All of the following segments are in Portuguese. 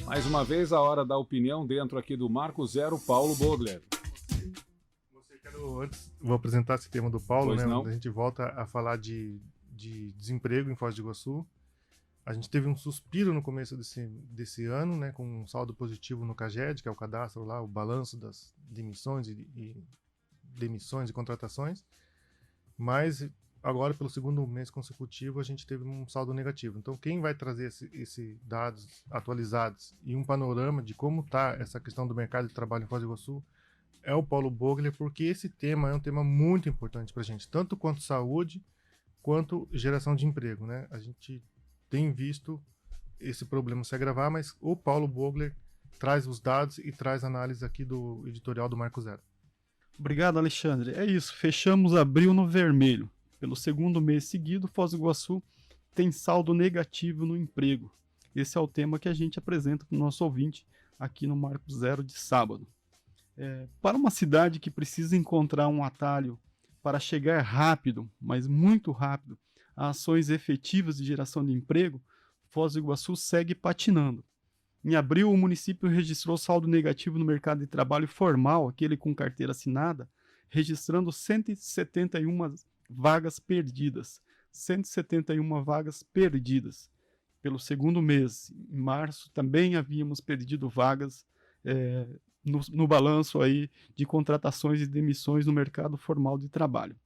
Mais uma vez, a hora da opinião dentro aqui do Marco Zero, Paulo Bogler. Antes, vou apresentar esse tema do Paulo, Pois né? não. Onde a gente volta a falar de desemprego em Foz do Iguaçu. A gente teve um suspiro no começo desse ano, né? Com um saldo positivo no CAGED, que é o cadastro lá, o balanço das demissões e contratações. Mas agora, pelo segundo mês consecutivo, a gente teve um saldo negativo. Então, quem vai trazer esse dados atualizados e um panorama de como está essa questão do mercado de trabalho em Foz do Iguaçu é o Paulo Bogler, porque esse tema é um tema muito importante para a gente, tanto quanto saúde, quanto geração de emprego, né? A gente tem visto esse problema se agravar, mas o Paulo Bogler traz os dados e traz análise aqui do editorial do Marco Zero. Obrigado, Alexandre. É isso, fechamos abril no vermelho. Pelo segundo mês seguido, Foz do Iguaçu tem saldo negativo no emprego. Esse é o tema que a gente apresenta para o nosso ouvinte aqui no Marco Zero de sábado. Para uma cidade que precisa encontrar um atalho para chegar rápido, mas muito rápido, a ações efetivas de geração de emprego, Foz do Iguaçu segue patinando. Em abril, o município registrou saldo negativo no mercado de trabalho formal, aquele com carteira assinada, registrando 171 vagas perdidas. 171 vagas perdidas. Pelo segundo mês, em março, também havíamos perdido vagas no balanço aí de contratações e demissões no mercado formal de trabalho.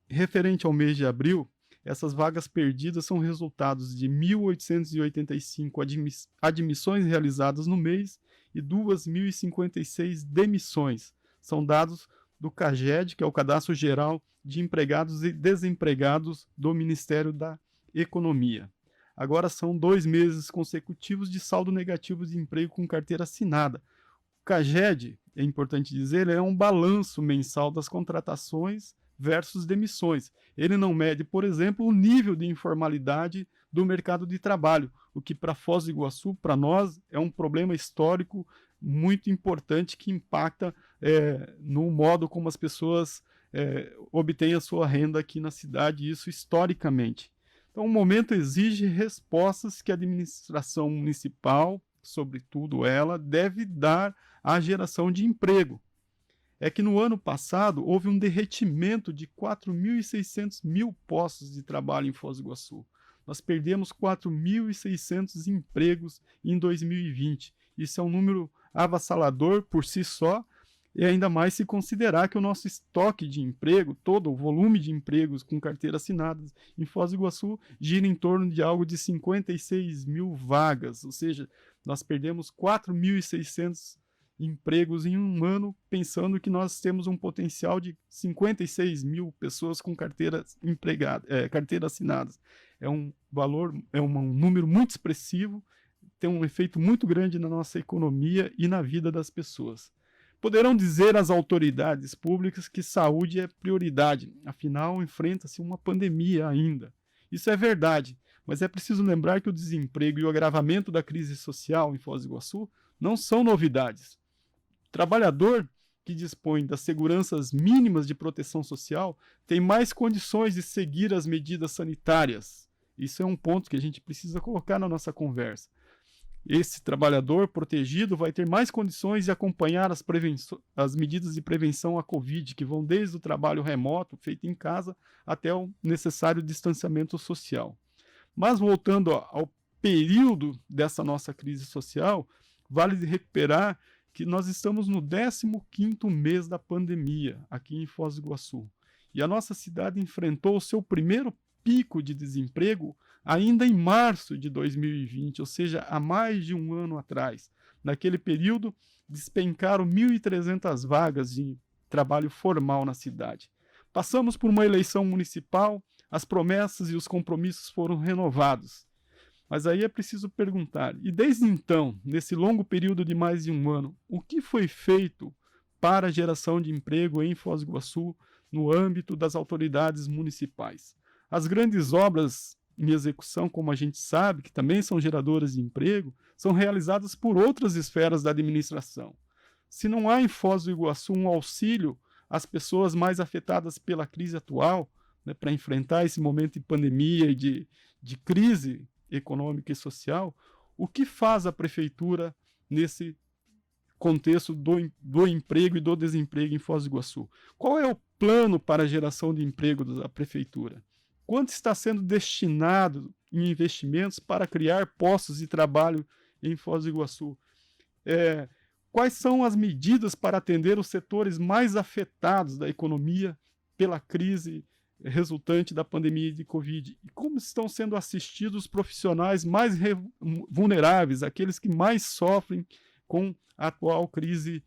Referente ao mês de abril, essas vagas perdidas são resultados de 1.885 admissões realizadas no mês e 2.056 demissões. São dados do CAGED, que é o Cadastro Geral de Empregados e Desempregados do Ministério da Economia. Agora são 2 meses consecutivos de saldo negativo de emprego com carteira assinada. O CAGED, é importante dizer, é um balanço mensal das contratações versus demissões. Ele não mede, por exemplo, o nível de informalidade do mercado de trabalho, o que para Foz do Iguaçu, para nós, é um problema histórico muito importante que impacta no modo como as pessoas obtêm a sua renda aqui na cidade, isso historicamente. Então, o momento exige respostas que a administração municipal, sobretudo ela, deve dar à geração de emprego. É que no ano passado houve um derretimento de 4.600 mil postos de trabalho em Foz do Iguaçu. Nós perdemos 4.600 empregos em 2020. Isso é um número avassalador por si só, e ainda mais se considerar que o nosso estoque de emprego, todo o volume de empregos com carteira assinadas em Foz do Iguaçu, gira em torno de algo de 56 mil vagas, ou seja, nós perdemos 4.600 empregos em um ano, pensando que nós temos um potencial de 56 mil pessoas com carteiras assinadas. É um número muito expressivo, tem um efeito muito grande na nossa economia e na vida das pessoas. Poderão dizer as autoridades públicas que saúde é prioridade, afinal enfrenta-se uma pandemia ainda. Isso é verdade, mas é preciso lembrar que o desemprego e o agravamento da crise social em Foz do Iguaçu não são novidades. O trabalhador que dispõe das seguranças mínimas de proteção social tem mais condições de seguir as medidas sanitárias. Isso é um ponto que a gente precisa colocar na nossa conversa. Esse trabalhador protegido vai ter mais condições de acompanhar as medidas de prevenção à Covid, que vão desde o trabalho remoto, feito em casa, até o necessário distanciamento social. Mas voltando ao período dessa nossa crise social, vale recuperar que nós estamos no 15º mês da pandemia aqui em Foz do Iguaçu. E a nossa cidade enfrentou o seu primeiro pico de desemprego ainda em março de 2020, ou seja, há mais de um ano atrás. Naquele período, despencaram 1.300 vagas de trabalho formal na cidade. Passamos por uma eleição municipal, as promessas e os compromissos foram renovados. Mas aí é preciso perguntar, e desde então, nesse longo período de mais de um ano, o que foi feito para a geração de emprego em Foz do Iguaçu no âmbito das autoridades municipais? As grandes obras em execução, como a gente sabe, que também são geradoras de emprego, são realizadas por outras esferas da administração. Se não há em Foz do Iguaçu um auxílio às pessoas mais afetadas pela crise atual, né, para enfrentar esse momento de pandemia e de crise econômica e social, O que faz a prefeitura nesse contexto do emprego e do desemprego em Foz do Iguaçu? Qual é o plano para a geração de emprego da prefeitura? Quanto está sendo destinado em investimentos para criar postos de trabalho em Foz do Iguaçu? Quais são as medidas para atender os setores mais afetados da economia pela crise resultante da pandemia de Covid? E como estão sendo assistidos os profissionais mais vulneráveis, aqueles que mais sofrem com a atual crise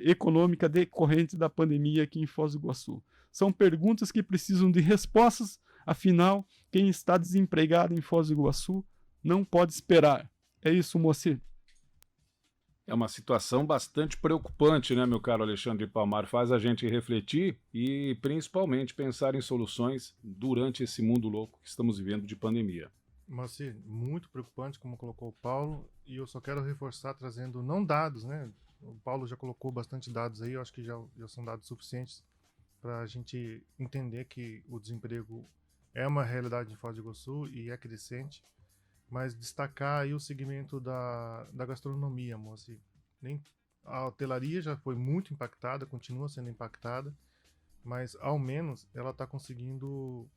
econômica decorrente da pandemia aqui em Foz do Iguaçu? São perguntas que precisam de respostas, afinal, quem está desempregado em Foz do Iguaçu não pode esperar. É isso, Moacir. É uma situação bastante preocupante, né, meu caro Alexandre Palmar? Faz a gente refletir e, principalmente, pensar em soluções durante esse mundo louco que estamos vivendo de pandemia. Moacir, muito preocupante, como colocou o Paulo, e eu só quero reforçar trazendo não dados, né? O Paulo já colocou bastante dados aí, eu acho que já são dados suficientes para a gente entender que o desemprego é uma realidade em Foz do Iguaçu e é crescente, mas destacar aí o segmento da gastronomia, Moacir. A hotelaria já foi muito impactada, continua sendo impactada, mas ao menos ela está conseguindo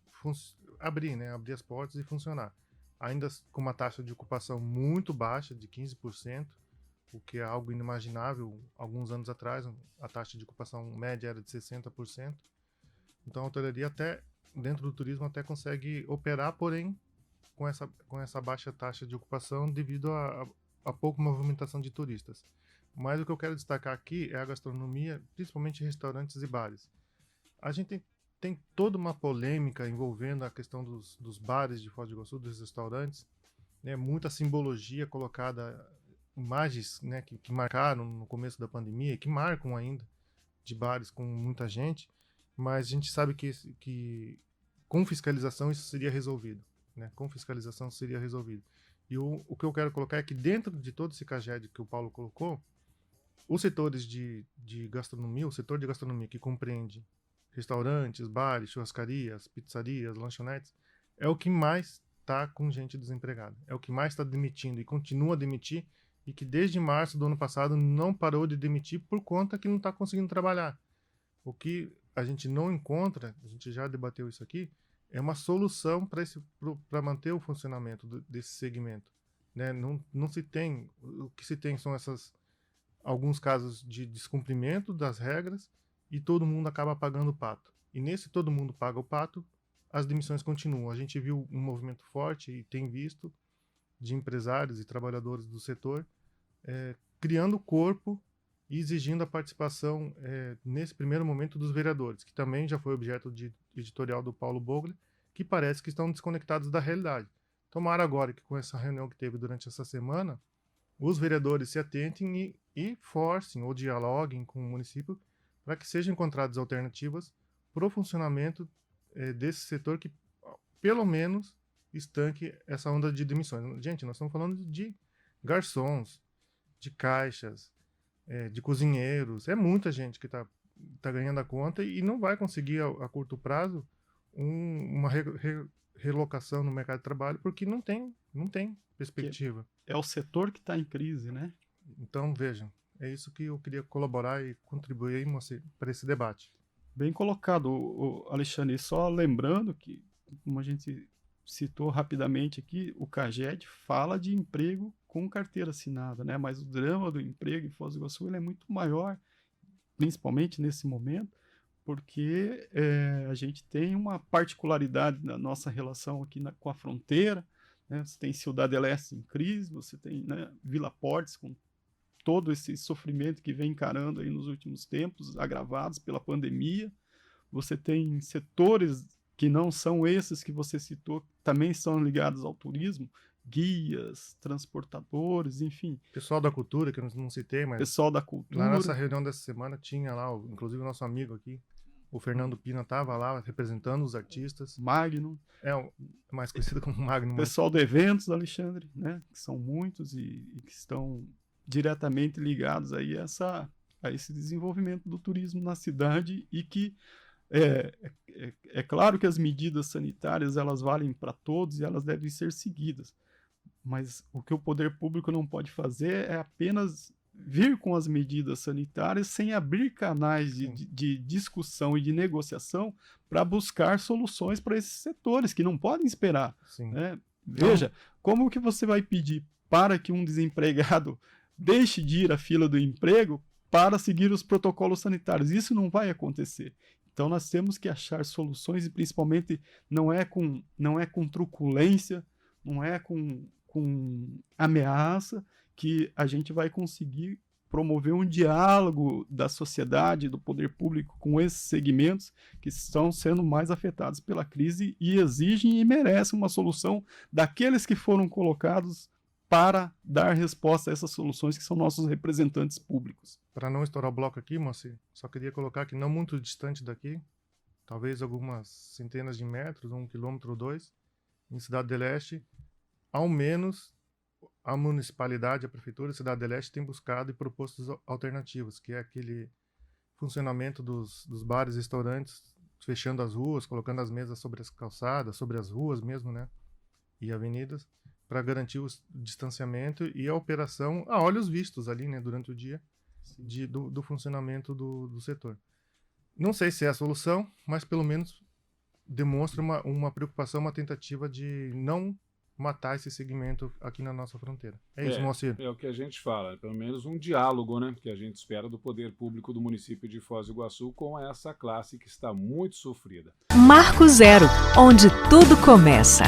abrir as portas e funcionar. Ainda com uma taxa de ocupação muito baixa, de 15%, o que é algo inimaginável. Alguns anos atrás, a taxa de ocupação média era de 60%. Então a hotelaria até, dentro do turismo, até consegue operar, porém, com essa baixa taxa de ocupação devido a pouca movimentação de turistas. Mas o que eu quero destacar aqui é a gastronomia, principalmente restaurantes e bares. A gente tem toda uma polêmica envolvendo a questão dos bares de Foz do Iguaçu, dos restaurantes, né? Muita simbologia colocada, imagens, né, que marcaram no começo da pandemia e que marcam ainda, de bares com muita gente, mas a gente sabe que com fiscalização isso seria resolvido. Né? Com fiscalização seria resolvido. E o que eu quero colocar é que dentro de todo esse CAGED que o Paulo colocou, os setores de gastronomia, o setor de gastronomia que compreende restaurantes, bares, churrascarias, pizzarias, lanchonetes, é o que mais está com gente desempregada. É o que mais está demitindo e continua a demitir, e que desde março do ano passado não parou de demitir por conta que não está conseguindo trabalhar. O que a gente não encontra, a gente já debateu isso aqui, é uma solução para manter o funcionamento desse segmento. Né? Não se tem, o que se tem são alguns casos de descumprimento das regras e todo mundo acaba pagando o pato. E nesse todo mundo paga o pato, as demissões continuam. A gente viu um movimento forte e tem visto de empresários e trabalhadores do setor criando corpo e exigindo a participação, nesse primeiro momento, dos vereadores, que também já foi objeto de editorial do Paulo Bogli, que parece que estão desconectados da realidade. Tomara agora que, com essa reunião que teve durante essa semana, os vereadores se atentem e forcem ou dialoguem com o município para que sejam encontradas alternativas para o funcionamento desse setor que, pelo menos, estanque essa onda de demissões. Gente, nós estamos falando de garçons, de caixas, de cozinheiros. É muita gente que está ganhando a conta e não vai conseguir, a curto prazo, uma relocação no mercado de trabalho, porque não tem perspectiva. É o setor que está em crise, né? Então, vejam, é isso que eu queria colaborar e contribuir aí, para esse debate. Bem colocado, Alexandre. Só lembrando que, como a gente citou rapidamente aqui, o CAGED fala de emprego com carteira assinada, né? Mas o drama do emprego em Foz do Iguaçu ele é muito maior, principalmente nesse momento, porque a gente tem uma particularidade na nossa relação aqui com a fronteira, né? Você tem Ciudad del Este em crise, você tem, né, Vila Portes com todo esse sofrimento que vem encarando aí nos últimos tempos, agravados pela pandemia. Você tem setores que não são esses que você citou, que também estão ligados ao turismo, guias, transportadores, enfim. Pessoal da cultura, que eu não citei, mas... Pessoal da cultura. Na nossa reunião dessa semana tinha lá, inclusive o nosso amigo aqui, o Fernando Pina, estava lá representando os artistas. Magnum. Mais conhecido como Magnum. Pessoal de eventos, Alexandre, né? Que são muitos e que estão diretamente ligados aí a esse desenvolvimento do turismo na cidade e que é claro que as medidas sanitárias elas valem para todos e elas devem ser seguidas, Mas o que o poder público não pode fazer é apenas vir com as medidas sanitárias sem abrir canais de discussão e de negociação para buscar soluções para esses setores que não podem esperar. Né? Veja, como que você vai pedir para que um desempregado deixe de ir à fila do emprego para seguir os protocolos sanitários? Isso não vai acontecer. Então nós temos que achar soluções e principalmente não é com truculência, não é com ameaça que a gente vai conseguir promover um diálogo da sociedade, do poder público com esses segmentos que estão sendo mais afetados pela crise e exigem e merecem uma solução daqueles que foram colocados para dar resposta a essas soluções que são nossos representantes públicos. Para não estourar o bloco aqui, Moacir, só queria colocar que não muito distante daqui, talvez algumas centenas de metros, 1 quilômetro ou 2, em Cidade do Leste, ao menos a municipalidade, a prefeitura de Cidade do Leste tem buscado e proposto alternativas, que é aquele funcionamento dos bares e restaurantes, fechando as ruas, colocando as mesas sobre as calçadas, sobre as ruas mesmo, né, e avenidas, para garantir o distanciamento e a operação a olhos vistos ali, né, durante o dia, do funcionamento do setor. Não sei se é a solução, mas pelo menos demonstra uma preocupação, uma tentativa de não matar esse segmento aqui na nossa fronteira. É isso, Moacir. É o que a gente fala, pelo menos um diálogo, né, que a gente espera do poder público do município de Foz do Iguaçu com essa classe que está muito sofrida. Marco Zero, onde tudo começa.